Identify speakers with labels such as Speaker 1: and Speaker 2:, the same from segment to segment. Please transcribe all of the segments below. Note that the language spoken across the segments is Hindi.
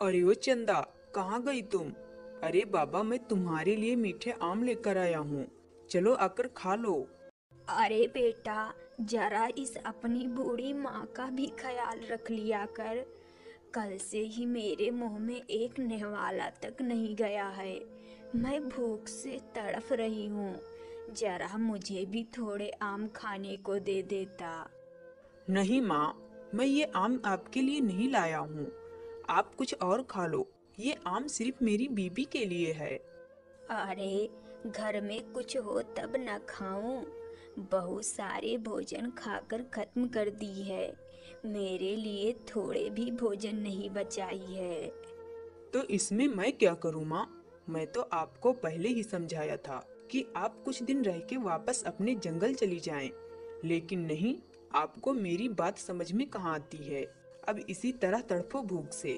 Speaker 1: अरे ओ चंदा, कहाँ गई तुम? अरे बाबा, मैं तुम्हारे लिए मीठे आम लेकर आया हूँ। चलो आकर खा लो।
Speaker 2: अरे बेटा, जरा इस अपनी बूढ़ी माँ का भी ख्याल रख लिया कर। कल से ही मेरे मुंह में एक नेवाला तक नहीं गया है। मैं भूख से तड़फ रही हूँ। जरा मुझे भी थोड़े आम खाने को दे देता।
Speaker 1: नहीं माँ, मैं ये आम आपके लिए नहीं लाया हूँ। आप कुछ और खा लो। ये आम सिर्फ मेरी बीबी के लिए है।
Speaker 2: अरे, घर में कुछ हो तब न खाऊं। बहुत सारे भोजन खाकर खत्म कर दी है। मेरे लिए थोड़े भी भोजन नहीं बचाई है।
Speaker 1: तो इसमें मैं क्या करूँ माँ? मैं तो आपको पहले ही समझाया था कि आप कुछ दिन रह के वापस अपने जंगल चली जाएं। लेकिन नहीं, आपको मेरी बात समझ में कहाँ आती है। अब इसी तरह तड़फो भूख से।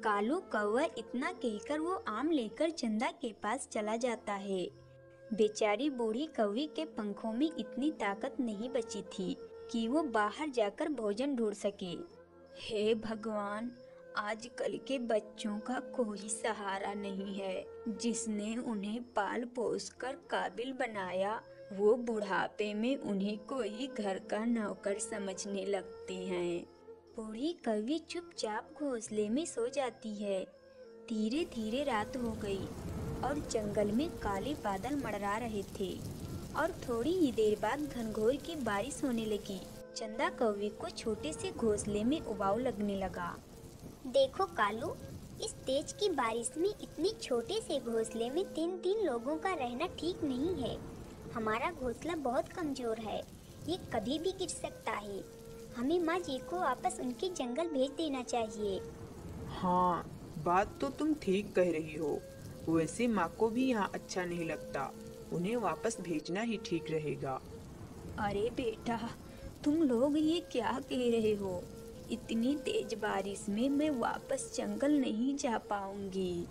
Speaker 2: कालू कौवा इतना कहकर वो आम लेकर चंदा के पास चला जाता है। बेचारी बूढ़ी कौवी के पंखों में इतनी ताकत नहीं बची थी कि वो बाहर जाकर भोजन ढूंढ सके। हे भगवान, आजकल के बच्चों का कोई सहारा नहीं है। जिसने उन्हें पाल पोस कर काबिल बनाया, वो बुढ़ापे में उन्हें कोई घर का नौकर समझने लगते हैं। बूढ़ी कौवी चुपचाप घोंसले में सो जाती है। धीरे धीरे रात हो गई और जंगल में काले बादल मंडरा रहे थे और थोड़ी ही देर बाद घनघोर की बारिश होने लगी। चंदा कौवी को छोटे से घोंसले में उबाऊ लगने लगा।
Speaker 3: देखो कालू, इस तेज की बारिश में इतने छोटे से घोंसले में तीन तीन लोगों का रहना ठीक नहीं है। हमारा घोंसला बहुत कमजोर है, ये कभी भी गिर सकता है। हमें माँ जी को वापस उनके जंगल भेज देना चाहिए।
Speaker 1: हाँ, बात तो तुम ठीक कह रही हो। वैसे माँ को भी यहाँ अच्छा नहीं लगता। उन्हें वापस भेजना ही ठीक रहेगा।
Speaker 2: अरे बेटा, तुम लोग ये क्या कह रहे हो? इतनी तेज बारिश में मैं वापस जंगल नहीं जा पाऊंगी।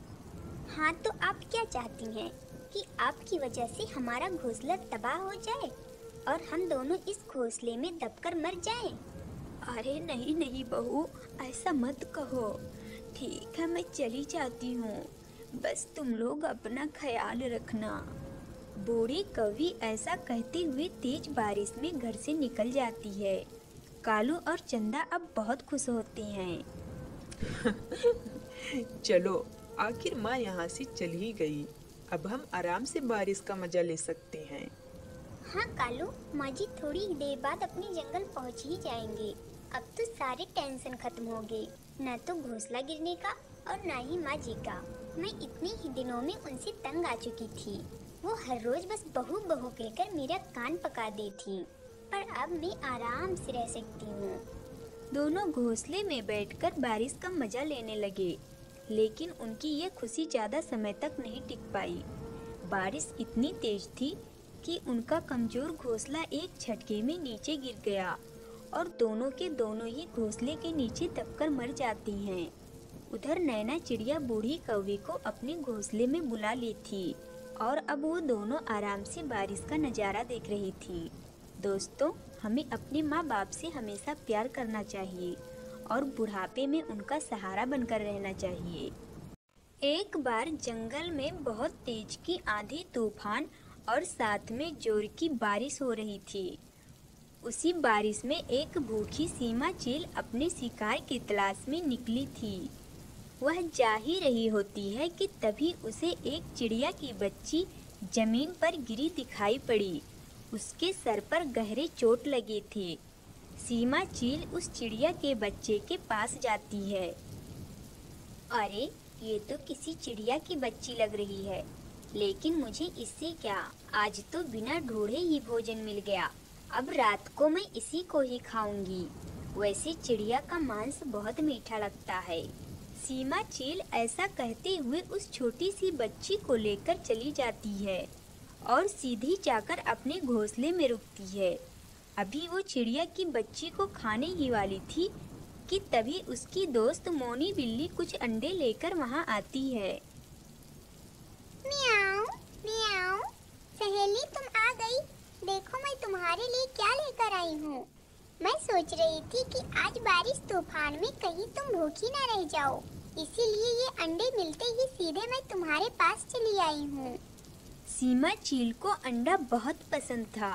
Speaker 3: हाँ, तो आप क्या चाहती हैं कि आपकी वजह से हमारा घोंसला तबाह हो जाए और हम दोनों इस घोंसले में दबकर मर जाएं?
Speaker 2: अरे नहीं नहीं बहू, ऐसा मत कहो। ठीक है, मैं चली जाती हूँ। बस तुम लोग अपना ख्याल रखना। बूढ़ी कौवी ऐसा कहते हुए तेज बारिश में घर से निकल जाती है। कालू और चंदा अब बहुत खुश होते हैं।
Speaker 1: चलो, आखिर माँ यहाँ से चली ही गई। अब हम आराम से बारिश का मजा ले सकते हैं।
Speaker 3: हाँ कालू, माँ जी थोड़ी ही देर बाद अपने जंगल पहुँच ही जाएंगे। अब तो सारे टेंशन खत्म हो गए, न तो घोंसला गिरने का और न ही माँ जी का। मैं इतने ही दिनों में उनसे तंग आ चुकी थी। वो हर रोज बस बहू बहू कहकर मेरा कान पका दी थी, पर अब मैं आराम से रह सकती हूँ।
Speaker 2: दोनों घोंसले में बैठकर बारिश का मजा लेने लगे, लेकिन उनकी ये खुशी ज्यादा समय तक नहीं टिक पाई। बारिश इतनी तेज थी कि उनका कमजोर घोंसला एक झटके में नीचे गिर गया और दोनों के दोनों ही घोंसले के नीचे दबकर मर जाती हैं। उधर नैना चिड़िया बूढ़ी कौवी को अपने घोंसले में बुला ली थी और अब वो दोनों आराम से बारिश का नज़ारा देख रही थी। दोस्तों, हमें अपने माँ बाप से हमेशा प्यार करना चाहिए और बुढ़ापे में उनका सहारा बनकर रहना चाहिए। एक बार जंगल में बहुत तेज की आंधी तूफान और साथ में जोर की बारिश हो रही थी। उसी बारिश में एक भूखी सीमा चील अपने शिकार की तलाश में निकली थी। वह जा ही रही होती है कि तभी उसे एक चिड़िया की बच्ची जमीन पर गिरी दिखाई पड़ी। उसके सर पर गहरे चोट लगी थी। सीमा चील उस चिड़िया के बच्चे के पास जाती है।
Speaker 3: अरे, ये तो किसी चिड़िया की बच्ची लग रही है, लेकिन मुझे इससे क्या, आज तो बिना ढूंढे ही भोजन मिल गया। अब रात को मैं इसी को ही खाऊंगी। वैसे चिड़िया का मांस बहुत मीठा लगता है।
Speaker 2: सीमा चील ऐसा कहते हुए उस छोटी सी बच्ची को लेकर चली जाती है और सीधी जाकर अपने घोंसले में रुकती है। अभी वो चिड़िया की बच्ची को खाने ही वाली थी कि तभी उसकी दोस्त मोनी बिल्ली कुछ अंडे लेकर वहाँ आती है।
Speaker 3: म्याऊं, म्याऊं, सहेली तुम आ गई। देखो मैं तुम्हारे लिए क्या लेकर आई हूँ। मैं सोच रही थी कि आज बारिश तूफान में कहीं तुम भूखी ना रह जाओ, इसीलिए ये अंडे मिलते ही सीधे मैं तुम्हारे पास चली आई हूँ।
Speaker 2: सीमा चील को अंडा बहुत पसंद था।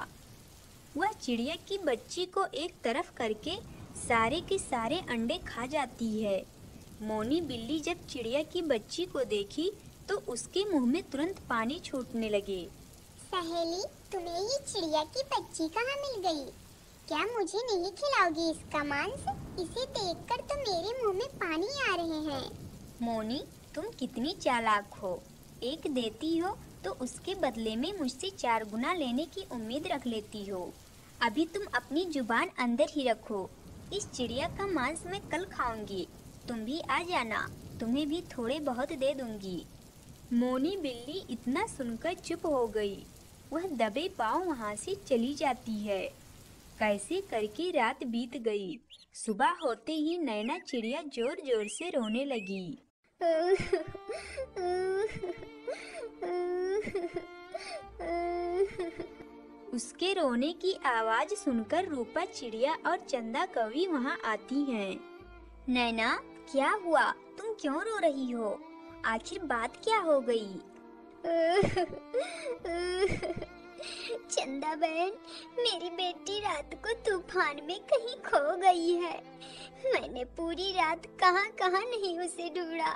Speaker 2: वह चिड़िया की बच्ची को एक तरफ करके सारे के सारे अंडे खा जाती है। मोनी बिल्ली जब चिड़िया की बच्ची को देखी तो उसके मुंह में तुरंत पानी छूटने लगे।
Speaker 3: सहेली, तुम्हें ये चिड़िया की बच्ची कहाँ मिल गई? क्या मुझे नहीं खिलाओगी इसका मांस? इसे देखकर तो मेरे मुंह में पानी आ रहे हैं।
Speaker 2: मोनी, तुम कितनी चालाक हो। एक देती हो तो उसके बदले में मुझसे 4 गुना लेने की उम्मीद रख लेती हो। अभी तुम अपनी जुबान अंदर ही रखो। इस चिड़िया का मांस मैं कल खाऊंगी। तुम भी आ जाना, तुम्हें भी थोड़े बहुत दे दूंगी। मोनी बिल्ली इतना सुनकर चुप हो गई। वह दबे पांव वहां से चली जाती है। कैसे करके रात बीत गई। सुबह होते ही नैना चिड़िया जोर जोर से रोने लगी। उसके रोने की आवाज सुनकर रूपा चिड़िया और चंदा कौवी वहां आती हैं। नैना, क्या हुआ? तुम क्यों रो रही हो? आखिर बात क्या हो गई?
Speaker 3: चंदा बहन, मेरी बेटी रात को तूफान में कहीं खो गई है। मैंने पूरी रात कहां कहां नहीं उसे ढूंढा,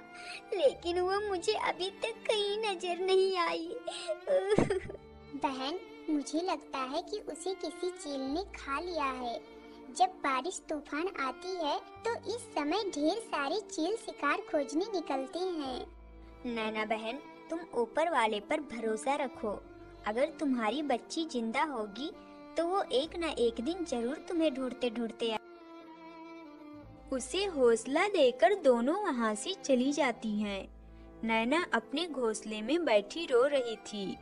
Speaker 3: लेकिन वो मुझे अभी तक कहीं नजर नहीं आई। बहन, मुझे लगता है कि उसे किसी चील ने खा लिया है। जब बारिश तूफान आती है तो इस समय ढेर सारे चील शिकार खोजने निकलते हैं।
Speaker 2: नैना बहन, तुम ऊपर वाले पर भरोसा रखो। अगर तुम्हारी बच्ची जिंदा होगी तो वो एक न एक दिन जरूर तुम्हें ढूंढते ढूंढते उसे हौसला देकर दोनों वहां से चली जाती हैं। नैना अपने घोंसले में बैठी रो रही थी।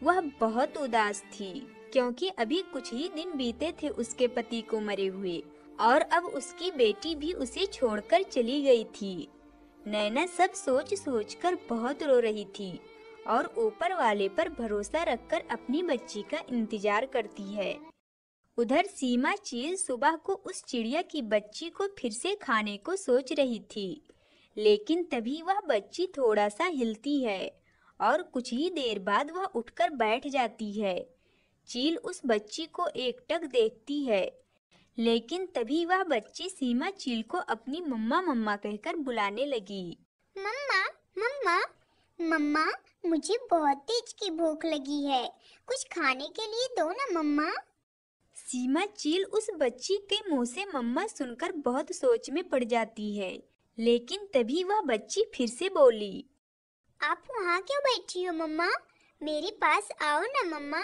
Speaker 2: वह बहुत उदास थी क्योंकि अभी कुछ ही दिन बीते थे उसके पति को मरे हुए और अब उसकी बेटी भी उसे छोड़कर चली गई थी। नैना सब सोच सोच कर बहुत रो रही थी और ऊपर वाले पर भरोसा रखकर अपनी बच्ची का इंतजार करती है। उधर सीमा चील सुबह को उस चिड़िया की बच्ची को फिर से खाने को सोच रही थी, लेकिन तभी वह बच्ची थोड़ा सा हिलती है और कुछ ही देर बाद वह उठकर बैठ जाती है। चील उस बच्ची को एकटक देखती है, लेकिन तभी वह बच्ची सीमा चील को अपनी मम्मा मम्मा कहकर बुलाने लगी।
Speaker 3: मम्मा, मम्मा, मम्मा, मुझे बहुत तेज की भूख लगी है। कुछ खाने के लिए दो ना मम्मा।
Speaker 2: सीमा चील उस बच्ची के मुंह से मम्मा सुनकर बहुत सोच में पड़ जाती है, लेकिन तभी वह बच्ची फिर से बोली,
Speaker 3: आप वहाँ क्यों बैठी हो मम्मा? मेरे पास आओ ना मम्मा।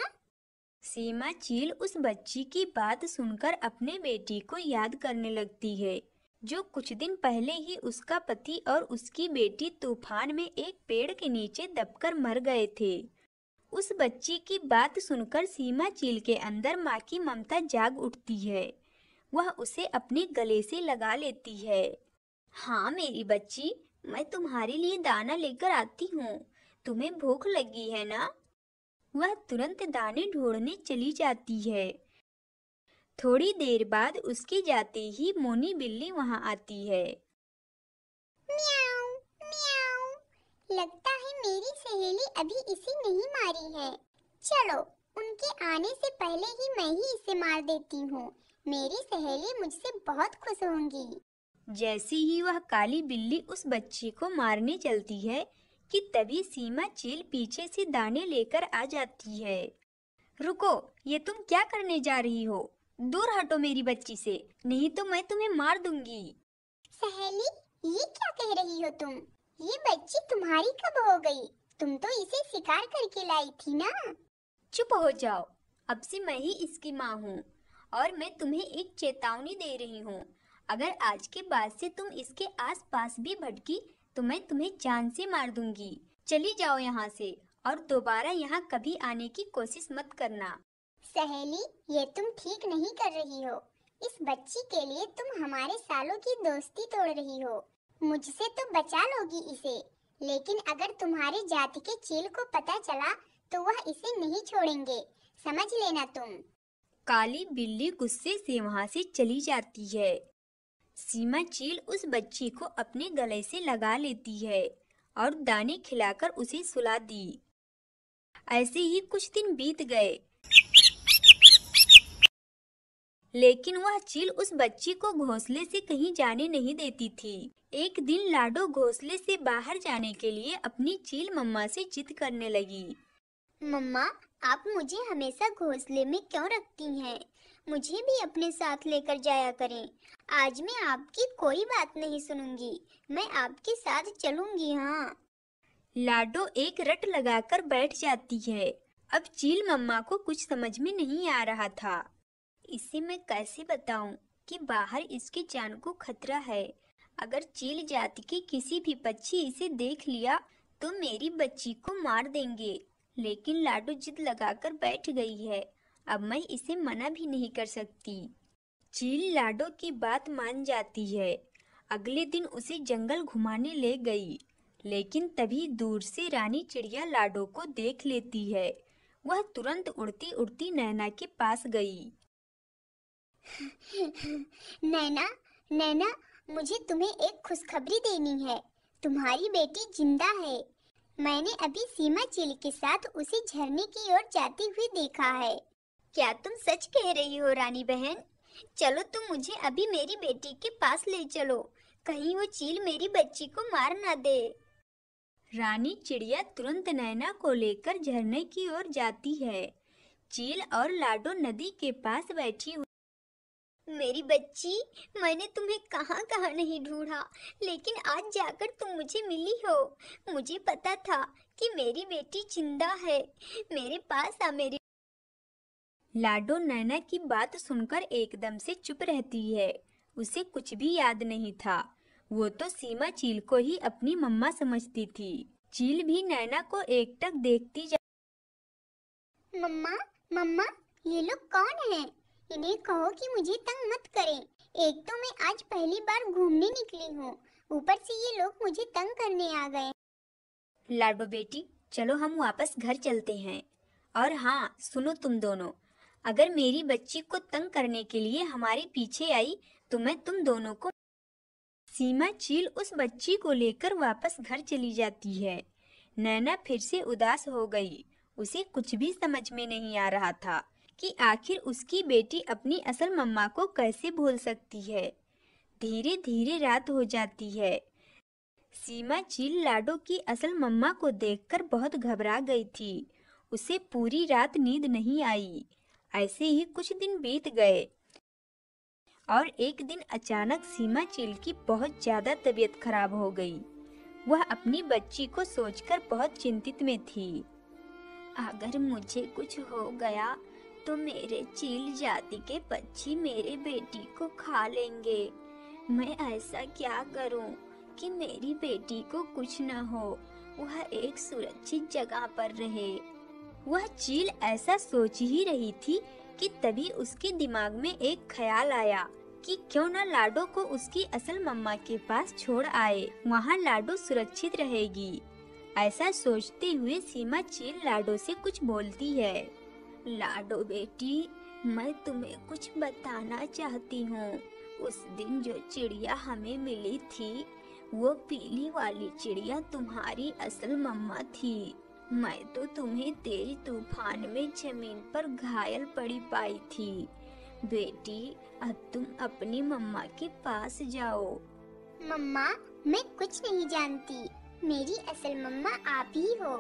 Speaker 2: सीमा चील उस बच्ची की बात सुनकर अपने बेटी को याद करने लगती है, जो कुछ दिन पहले ही उसका पति और उसकी बेटी तूफान में एक पेड़ के नीचे दबकर मर गए थे। उस बच्ची की बात सुनकर सीमा चील के अंदर माँ की ममता जाग उठती है। वह उसे अपने गले से लगा लेती है। हाँ मेरी बच्ची, मैं तुम्हारे लिए दाना लेकर आती हूँ। तुम्हें भूख लगी है ना? वह तुरंत दाने ढूंढने चली जाती है। थोड़ी देर बाद उसके जाते ही मोनी बिल्ली वहां आती है।
Speaker 3: म्याऊ, म्याऊ। लगता है मेरी सहेली अभी इसे नहीं मारी है। चलो, उनके आने से पहले ही मैं ही इसे मार देती हूँ। मेरी सहेली मुझसे बहुत खुश होंगी।
Speaker 2: जैसे ही वह काली बिल्ली उस बच्ची को मारने चलती है कि तभी सीमा चील पीछे से दाने लेकर आ जाती है। रुको, ये तुम क्या करने जा रही हो? दूर हटो मेरी बच्ची से, नहीं तो मैं तुम्हें मार दूंगी।
Speaker 3: सहेली, ये क्या कह रही हो तुम? ये बच्ची तुम्हारी कब हो गई? तुम तो इसे शिकार करके लाई थी ना।
Speaker 2: चुप हो जाओ, अब से मैं ही इसकी माँ हूँ और मैं तुम्हें एक चेतावनी दे रही हूँ। अगर आज के बाद से तुम इसके आसपास भी भटकी तो मैं तुम्हें जान से मार दूंगी। चली जाओ यहाँ से और दोबारा यहाँ कभी आने की कोशिश मत करना।
Speaker 3: सहेली, ये तुम ठीक नहीं कर रही हो। इस बच्ची के लिए तुम हमारे सालों की दोस्ती तोड़ रही हो। मुझसे तो बचा लोगी इसे, लेकिन अगर तुम्हारी जाति के चील को पता चला तो वह इसे नहीं छोड़ेंगे, समझ लेना तुम।
Speaker 2: काली बिल्ली गुस्से से वहाँ से चली जाती है। सीमा चील उस बच्ची को अपने गले से लगा लेती है और दाने खिलाकर उसे सुला दी। ऐसे ही कुछ दिन बीत गए, लेकिन वह चील उस बच्ची को घोंसले से कहीं जाने नहीं देती थी। एक दिन लाडो घोंसले से बाहर जाने के लिए अपनी चील मम्मा से जिद करने लगी।
Speaker 3: मम्मा, आप मुझे हमेशा घोंसले में क्यों रखती हैं? मुझे भी अपने साथ लेकर जाया करें। आज मैं आपकी कोई बात नहीं सुनूंगी, मैं आपके साथ चलूंगी। हाँ।
Speaker 2: लाडो एक रट लगाकर बैठ जाती है। अब चील मम्मा को कुछ समझ में नहीं आ रहा था। इसे मैं कैसे बताऊं कि बाहर इसकी जान को खतरा है। अगर चील जाति के किसी भी पक्षी इसे देख लिया तो मेरी बच्ची को मार देंगे। लेकिन लाडो जिद लगाकर बैठ गई है, अब मैं इसे मना भी नहीं कर सकती। चील लाडो की बात मान जाती है। अगले दिन उसे जंगल घुमाने ले गई, लेकिन तभी दूर से रानी चिड़िया लाडो को देख लेती है। वह तुरंत उड़ती उड़ती नैना के पास गई।
Speaker 3: नैना, नैना, मुझे तुम्हें एक खुशखबरी देनी है। तुम्हारी बेटी जिंदा है। मैंने अभी सीमा चील के साथ उसे झरने की ओर जाते हुए देखा है। क्या तुम सच कह रही हो रानी बहन? चलो तुम मुझे अभी मेरी बेटी के पास ले चलो, कहीं वो चील मेरी बच्ची को मार ना दे।
Speaker 2: रानी चिड़िया तुरंत नैना को लेकर झरने की ओर जाती है। चील और लाडो नदी के पास बैठी हुई।
Speaker 3: मेरी बच्ची, मैंने तुम्हें कहाँ कहाँ नहीं ढूंढा, लेकिन आज जाकर तुम मुझे मिली हो। मुझे पता था कि मेरी बेटी जिंदा है। मेरे पास आ मेरी।
Speaker 2: लाडो नैना की बात सुनकर एकदम से चुप रहती है। उसे कुछ भी याद नहीं था। वो तो सीमा चील को ही अपनी मम्मा समझती थी। चील भी नैना को एकटक देखती जा।
Speaker 3: मम्मा, मम्मा, ये लोग कौन हैं? इन्हें कहो कि मुझे तंग मत करें। एक तो मैं आज पहली बार घूमने निकली हूँ, ऊपर से ये लोग मुझे तंग करने आ गए।
Speaker 2: लाडो बेटी, चलो हम वापस घर चलते हैं। और हाँ, सुनो तुम दोनों, अगर मेरी बच्ची को तंग करने के लिए हमारे पीछे आई तो मैं तुम दोनों को। सीमा चील उस बच्ची को लेकर वापस घर चली जाती है। नैना फिर से उदास हो गई। उसे कुछ भी समझ में नहीं आ रहा था कि आखिर उसकी बेटी अपनी असल मम्मा को कैसे भूल सकती है। धीरे धीरे रात हो जाती है। सीमा चील लाडो की असल मम्मा को देखकर बहुत घबरा गई थी। उसे पूरी रात नींद नहीं आई। ऐसे ही कुछ दिन बीत गए और एक दिन अचानक सीमा चील की बहुत ज्यादा तबीयत खराब हो गई। वह अपनी बच्ची को सोचकर बहुत चिंतित में थी। अगर मुझे कुछ हो गया तो मेरे चील जाति के पक्षी मेरे बेटी को खा लेंगे। मैं ऐसा क्या करूं कि मेरी बेटी को कुछ न हो, वह एक सुरक्षित जगह पर रहे। वह चील ऐसा सोच ही रही थी कि तभी उसके दिमाग में एक ख्याल आया कि क्यों न लाडो को उसकी असल मम्मा के पास छोड़ आए। वहाँ लाडो सुरक्षित रहेगी। ऐसा सोचते हुए सीमा चील लाडो से कुछ बोलती है। लाडो बेटी, मैं तुम्हें कुछ बताना चाहती हूँ। उस दिन जो चिड़िया हमें मिली थी, वो पीली वाली चिड़िया तुम्हारी असल मम्मा थी। मैं तो तुम्हें तेज तूफान में जमीन पर घायल पड़ी पाई थी। बेटी, अब तुम अपनी मम्मा के पास जाओ।
Speaker 3: मम्मा, मैं कुछ नहीं जानती। मेरी असल मम्मा आप ही हो,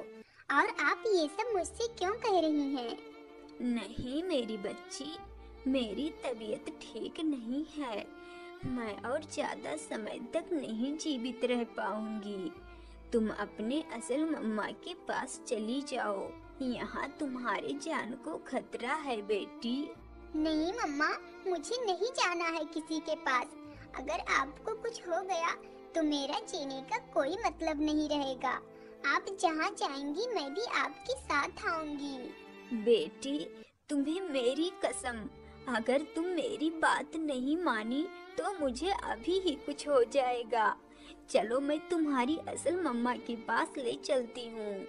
Speaker 3: और आप ये सब मुझसे क्यों कह रही हैं?
Speaker 2: नहीं मेरी बच्ची, मेरी तबीयत ठीक नहीं है। मैं और ज्यादा समय तक नहीं जीवित रह पाऊंगी। तुम अपने असल मम्मा के पास चली जाओ। यहाँ तुम्हारे जान को खतरा है बेटी।
Speaker 3: नहीं मम्मा, मुझे नहीं जाना है किसी के पास। अगर आपको कुछ हो गया तो मेरा जीने का कोई मतलब नहीं रहेगा। आप जहाँ जाएंगी मैं भी आपके साथ आऊंगी।
Speaker 2: बेटी, तुम्हें मेरी कसम, अगर तुम मेरी बात नहीं मानी तो मुझे अभी ही कुछ हो जाएगा। चलो मैं तुम्हारी असल मम्मा के पास ले चलती हूँ।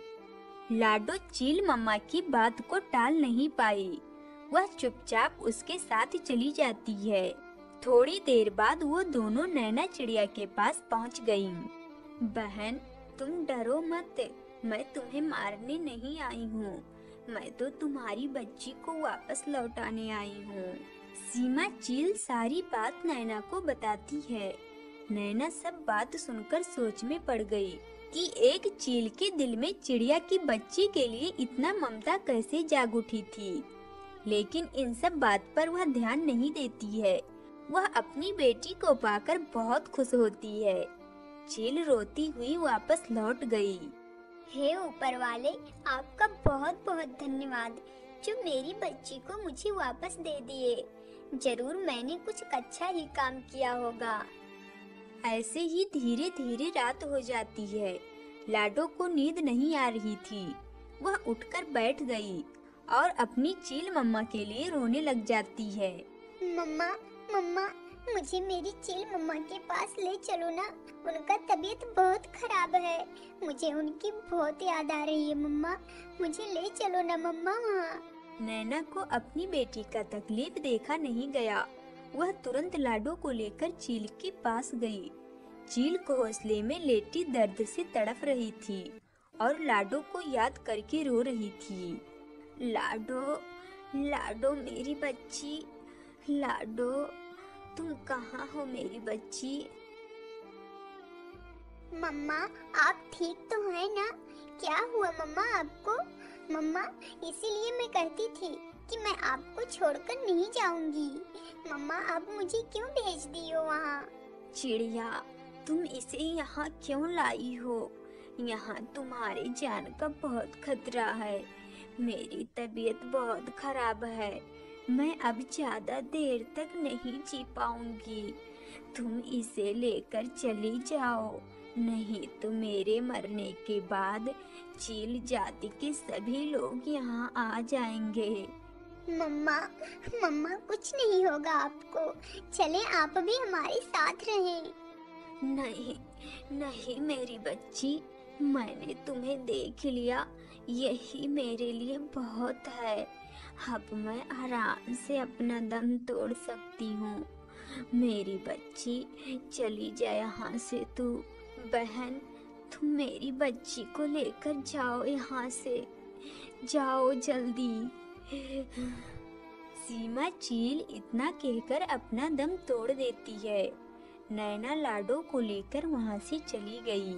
Speaker 2: लाडो चील मम्मा की बात को टाल नहीं पाई। वह चुपचाप उसके साथ चली जाती है। थोड़ी देर बाद वो दोनों नैना चिड़िया के पास पहुंच गईं। बहन, तुम डरो मत, मैं तुम्हें मारने नहीं आई हूँ, मैं तो तुम्हारी बच्ची को वापस लौटाने आई हूँ। सीमा चील सारी बात नैना को बताती है। नैना सब बात सुनकर सोच में पड़ गई कि एक चील के दिल में चिड़िया की बच्ची के लिए इतना ममता कैसे जाग उठी थी। लेकिन इन सब बात पर वह ध्यान नहीं देती है। वह अपनी बेटी को पाकर बहुत खुश होती है। चील रोती हुई वापस लौट गई।
Speaker 3: हे ऊपर वाले, आपका बहुत बहुत धन्यवाद जो मेरी बच्ची को मुझे वापस दे दिए। जरूर मैंने कुछ अच्छा ही काम किया होगा।
Speaker 2: ऐसे ही धीरे धीरे रात हो जाती है। लाडो को नींद नहीं आ रही थी। वह उठकर बैठ गई और अपनी चील मम्मा के लिए रोने लग जाती है।
Speaker 3: मम्मा, मम्मा, मुझे मेरी चील मम्मा के पास ले चलो ना। उनका तबीयत बहुत खराब है। मुझे उनकी बहुत याद आ रही है मम्मा। मुझे ले चलो ना मम्मा वहाँ।
Speaker 2: नैना को अपनी बेटी का तकलीफ देखा नहीं गया। वह तुरंत लाडो को लेकर चील के पास गई। चील घोंसले में लेटी दर्द से तड़प रही थी और लाडो को याद करके रो रही थी। लाडो, लाडो मेरी बच्ची, लाडो तुम कहाँ हो मेरी बच्ची?
Speaker 3: मम्मा, आप ठीक तो हैं ना? क्या हुआ मम्मा आपको? मम्मा, इसीलिए मैं कहती थी कि मैं आपको छोड़कर नहीं जाऊंगी। मम्मा, आप मुझे क्यों भेज दी हो वहाँ?
Speaker 2: चिड़िया, तुम इसे यहाँ क्यों लाई हो? यहाँ तुम्हारे जान का बहुत खतरा है। मेरी तबीयत बहुत खराब है। मैं अब ज्यादा देर तक नहीं जी पाऊंगी। तुम इसे लेकर चली जाओ, नहीं तो मेरे मरने के बाद चील जाति के सभी लोग यहाँ आ जाएंगे।
Speaker 3: मम्मा, मम्मा कुछ नहीं होगा आपको। चलें, आप भी हमारे साथ रहें।
Speaker 2: नहीं, नहीं मेरी बच्ची, मैंने तुम्हें देख लिया, यही मेरे लिए बहुत है। अब मैं आराम से अपना दम तोड़ सकती हूँ। मेरी बच्ची, चली जा यहाँ से तू। बहन, तुम मेरी बच्ची को लेकर जाओ यहाँ से, जाओ जल्दी। सीमा चील इतना कहकर अपना दम तोड़ देती है। नैना लाडो को लेकर वहाँ से चली गई।